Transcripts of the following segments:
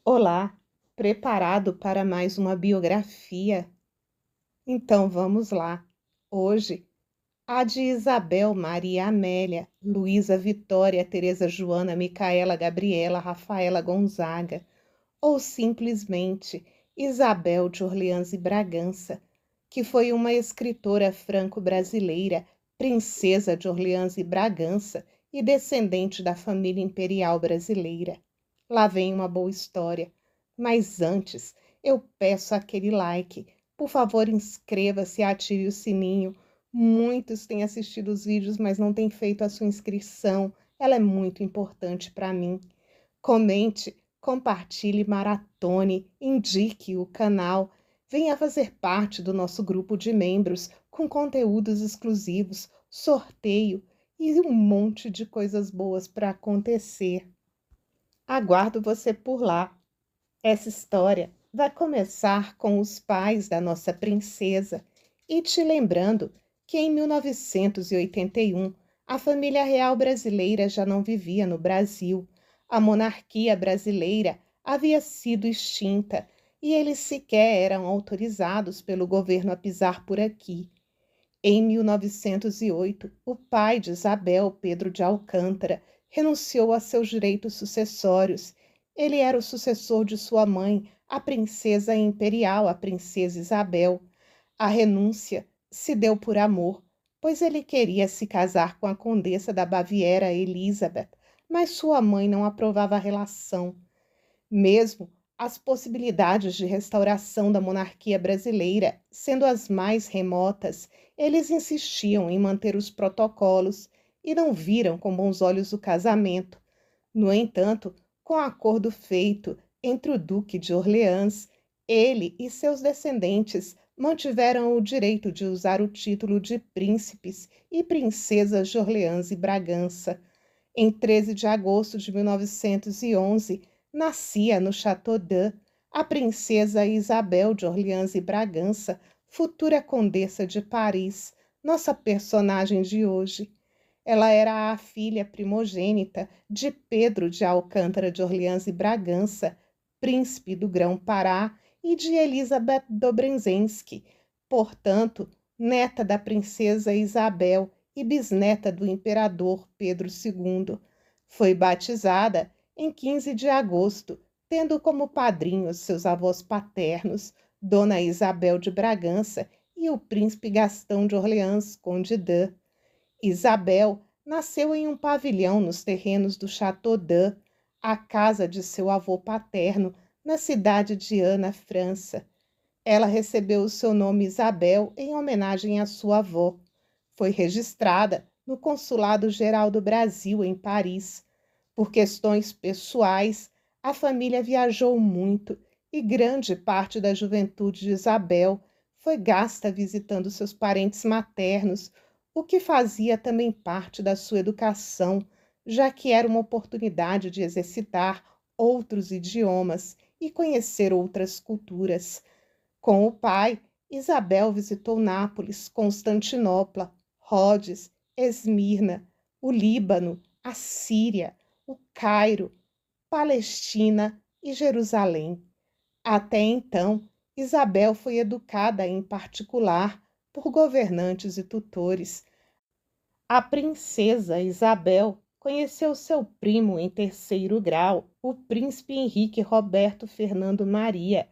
Olá, preparado para mais uma biografia? Então vamos lá. Hoje, a de Isabel Maria Amélia, Luísa Vitória, Teresa Joana, Micaela Gabriela, Rafaela Gonzaga, ou simplesmente Isabel de Orleans e Bragança, que foi uma escritora franco-brasileira, princesa de Orleans e Bragança e descendente da família imperial brasileira. Lá vem uma boa história. Mas antes, eu peço aquele like. Por favor, inscreva-se e ative o sininho. Muitos têm assistido os vídeos, mas não têm feito a sua inscrição. Ela é muito importante para mim. Comente, compartilhe, maratone, indique o canal. Venha fazer parte do nosso grupo de membros com conteúdos exclusivos, sorteio e um monte de coisas boas para acontecer. Aguardo você por lá. Essa história vai começar com os pais da nossa princesa e te lembrando que em 1981 a família real brasileira já não vivia no Brasil. A monarquia brasileira havia sido extinta e eles sequer eram autorizados pelo governo a pisar por aqui. Em 1908, o pai de Isabel, Pedro de Alcântara, renunciou a seus direitos sucessórios. Ele era o sucessor de sua mãe, a princesa imperial, a princesa Isabel. A renúncia se deu por amor, pois ele queria se casar com a condessa da Baviera, Elizabeth, mas sua mãe não aprovava a relação. Mesmo as possibilidades de restauração da monarquia brasileira sendo as mais remotas, eles insistiam em manter os protocolos e não viram com bons olhos o casamento. No entanto, com o acordo feito entre o Duque de Orleans, ele e seus descendentes mantiveram o direito de usar o título de príncipes e princesas de Orleans e Bragança. Em 13 de agosto de 1911, nascia no Château d'Eu a princesa Isabel de Orleans e Bragança, futura condessa de Paris, nossa personagem de hoje. Ela era a filha primogênita de Pedro de Alcântara de Orleans e Bragança, príncipe do Grão-Pará, e de Elizabeth Dobrzinski, portanto, neta da princesa Isabel e bisneta do imperador Pedro II. Foi batizada em 15 de agosto, tendo como padrinhos seus avós paternos, Dona Isabel de Bragança e o príncipe Gastão de Orleans, conde d'Eu. Isabel nasceu em um pavilhão nos terrenos do Château d'Eu, a casa de seu avô paterno, na cidade de Eux, na França. Ela recebeu o seu nome Isabel em homenagem à sua avó. Foi registrada no Consulado Geral do Brasil, em Paris. Por questões pessoais, a família viajou muito e grande parte da juventude de Isabel foi gasta visitando seus parentes maternos, o que fazia também parte da sua educação, já que era uma oportunidade de exercitar outros idiomas e conhecer outras culturas. Com o pai, Isabel visitou Nápoles, Constantinopla, Rhodes, Esmirna, o Líbano, a Síria, o Cairo, Palestina e Jerusalém. Até então, Isabel foi educada em particular por governantes e tutores. A princesa Isabel conheceu seu primo em terceiro grau, o príncipe Henrique Roberto Fernando Maria,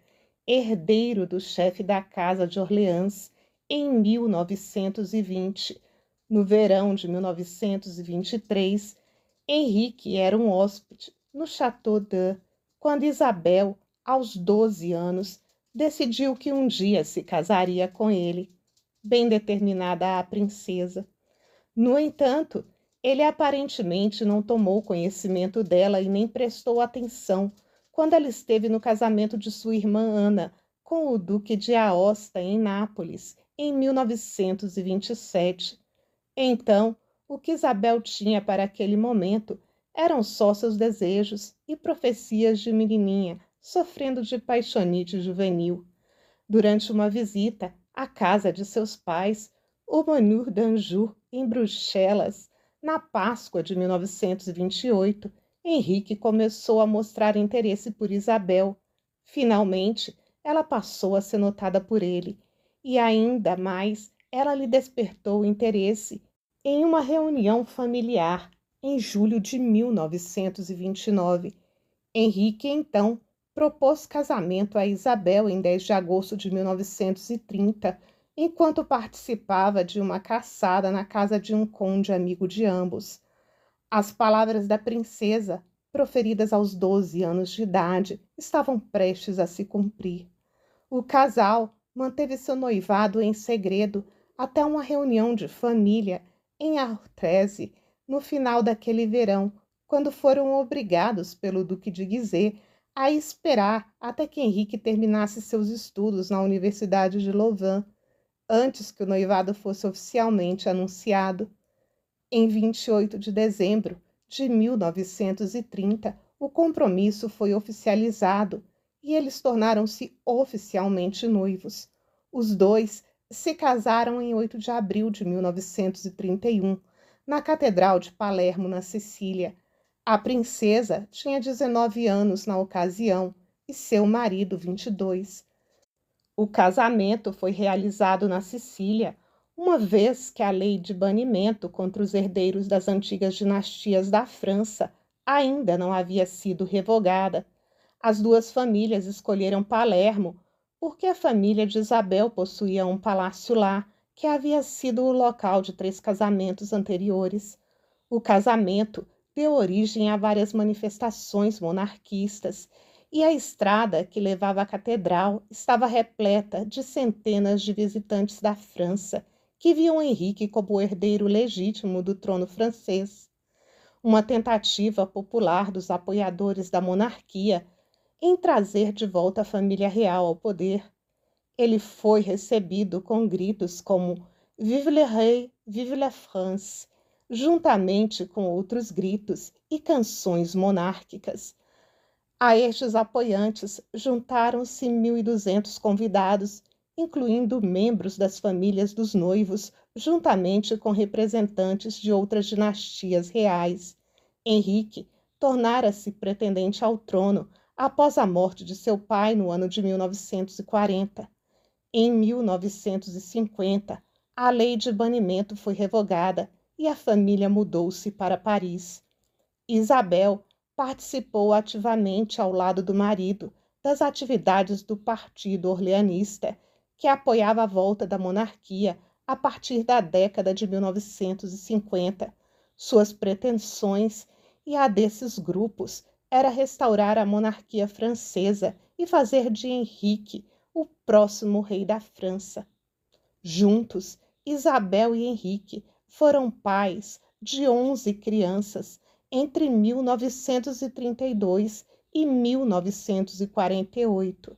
herdeiro do chefe da Casa de Orleans, em 1920. No verão de 1923, Henrique era um hóspede no Château d'Eu, quando Isabel, aos 12 anos, decidiu que um dia se casaria com ele, bem determinada a princesa. No entanto, ele aparentemente não tomou conhecimento dela e nem prestou atenção quando ela esteve no casamento de sua irmã Ana com o Duque de Aosta, em Nápoles, em 1927. Então, o que Isabel tinha para aquele momento eram só seus desejos e profecias de menininha, sofrendo de paixonite juvenil. Durante uma visita à casa de seus pais, o Manur d'Anjou, em Bruxelas, na Páscoa de 1928, Henrique começou a mostrar interesse por Isabel. Finalmente, ela passou a ser notada por ele, e ainda mais, ela lhe despertou o interesse em uma reunião familiar em julho de 1929. Henrique, então, propôs casamento a Isabel em 10 de agosto de 1930, enquanto participava de uma caçada na casa de um conde amigo de ambos. As palavras da princesa, proferidas aos 12 anos de idade, estavam prestes a se cumprir. O casal manteve seu noivado em segredo até uma reunião de família em Artrese no final daquele verão, quando foram obrigados pelo Duque de Guise a esperar até que Henrique terminasse seus estudos na Universidade de Louvain, antes que o noivado fosse oficialmente anunciado. Em 28 de dezembro de 1930, o compromisso foi oficializado e eles tornaram-se oficialmente noivos. Os dois se casaram em 8 de abril de 1931, na Catedral de Palermo, na Sicília. A princesa tinha 19 anos na ocasião e seu marido 22. O casamento foi realizado na Sicília, uma vez que a lei de banimento contra os herdeiros das antigas dinastias da França ainda não havia sido revogada. As duas famílias escolheram Palermo porque a família de Isabel possuía um palácio lá, que havia sido o local de 3 casamentos anteriores. O casamento deu origem a várias manifestações monarquistas, e a estrada que levava à catedral estava repleta de centenas de visitantes da França que viam Henrique como o herdeiro legítimo do trono francês. Uma tentativa popular dos apoiadores da monarquia em trazer de volta a família real ao poder. Ele foi recebido com gritos como Vive le rei, vive la France, juntamente com outros gritos e canções monárquicas. A estes apoiantes juntaram-se 1.200 convidados, incluindo membros das famílias dos noivos, juntamente com representantes de outras dinastias reais. Henrique tornara-se pretendente ao trono após a morte de seu pai no ano de 1940. Em 1950, a lei de banimento foi revogada e a família mudou-se para Paris. Isabel participou ativamente ao lado do marido das atividades do Partido Orleanista, que apoiava a volta da monarquia a partir da década de 1950. Suas pretensões e a desses grupos era restaurar a monarquia francesa e fazer de Henrique o próximo rei da França. Juntos, Isabel e Henrique foram pais de 11 crianças entre 1932 e 1948.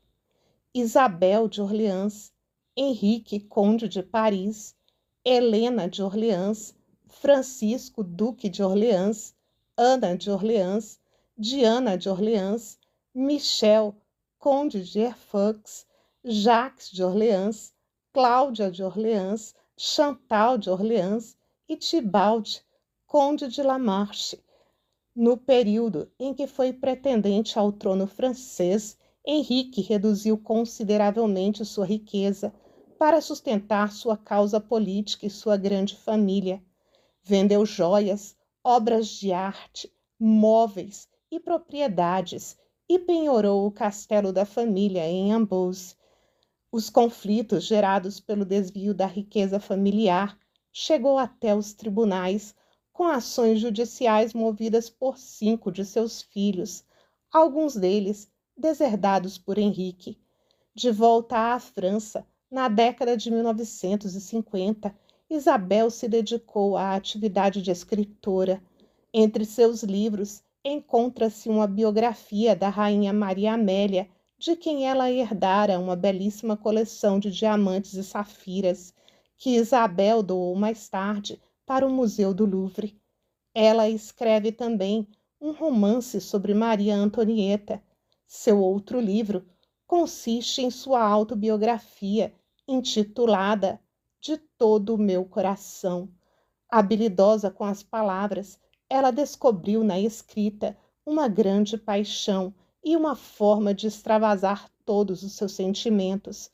Isabel de Orleans, Henrique, conde de Paris, Helena de Orleans, Francisco, duque de Orleans, Ana de Orleans, Diana de Orleans, Michel, conde de Herfux, Jacques de Orleans, Cláudia de Orleans, Chantal de Orleans e Tybalt, conde de La Marche. No período em que foi pretendente ao trono francês, Henrique reduziu consideravelmente sua riqueza para sustentar sua causa política e sua grande família. Vendeu joias, obras de arte, móveis e propriedades e penhorou o castelo da família em Ambos. Os conflitos gerados pelo desvio da riqueza familiar chegou até os tribunais, com ações judiciais movidas por 5 de seus filhos, alguns deles deserdados por Henrique. De volta à França, na década de 1950, Isabel se dedicou à atividade de escritora. Entre seus livros encontra-se uma biografia da rainha Maria Amélia, de quem ela herdara uma belíssima coleção de diamantes e safiras, que Isabel doou mais tarde para o Museu do Louvre. Ela escreve também um romance sobre Maria Antonieta. Seu outro livro consiste em sua autobiografia, intitulada De Todo o Meu Coração. Habilidosa com as palavras, ela descobriu na escrita uma grande paixão e uma forma de extravasar todos os seus sentimentos.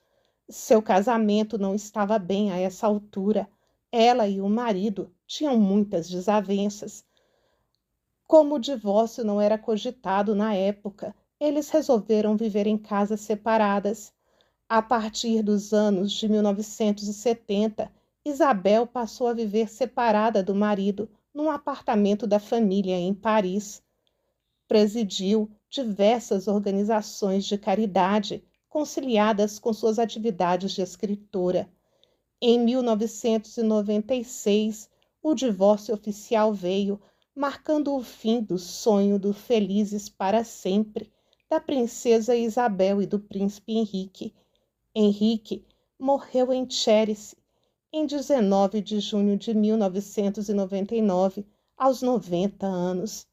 Seu casamento não estava bem a essa altura. Ela e o marido tinham muitas desavenças. Como o divórcio não era cogitado na época, eles resolveram viver em casas separadas. A partir dos anos de 1970, Isabel passou a viver separada do marido num apartamento da família em Paris. Presidiu diversas organizações de caridade conciliadas com suas atividades de escritora. Em 1996, o divórcio oficial veio, marcando o fim do sonho do felizes para sempre da princesa Isabel e do príncipe Henrique. Henrique morreu em Chelsea em 19 de junho de 1999, aos 90 anos.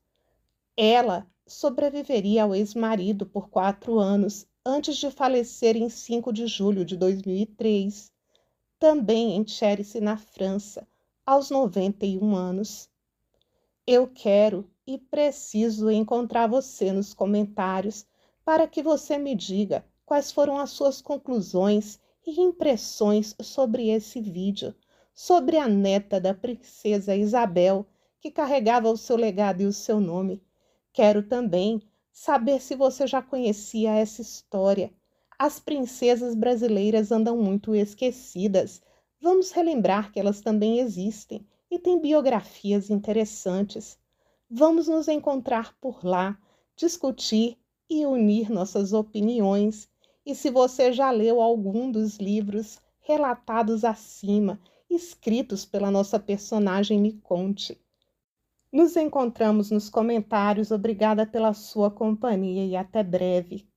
Ela sobreviveria ao ex-marido por 4 anos, antes de falecer em 5 de julho de 2003, também em Chelsea, na França, aos 91 anos. Eu quero e preciso encontrar você nos comentários para que você me diga quais foram as suas conclusões e impressões sobre esse vídeo, sobre a neta da princesa Isabel, que carregava o seu legado e o seu nome. Quero também saber se você já conhecia essa história. As princesas brasileiras andam muito esquecidas. Vamos relembrar que elas também existem e têm biografias interessantes. Vamos nos encontrar por lá, discutir e unir nossas opiniões. E se você já leu algum dos livros relatados acima, escritos pela nossa personagem, me conte. Nos encontramos nos comentários. Obrigada pela sua companhia e até breve.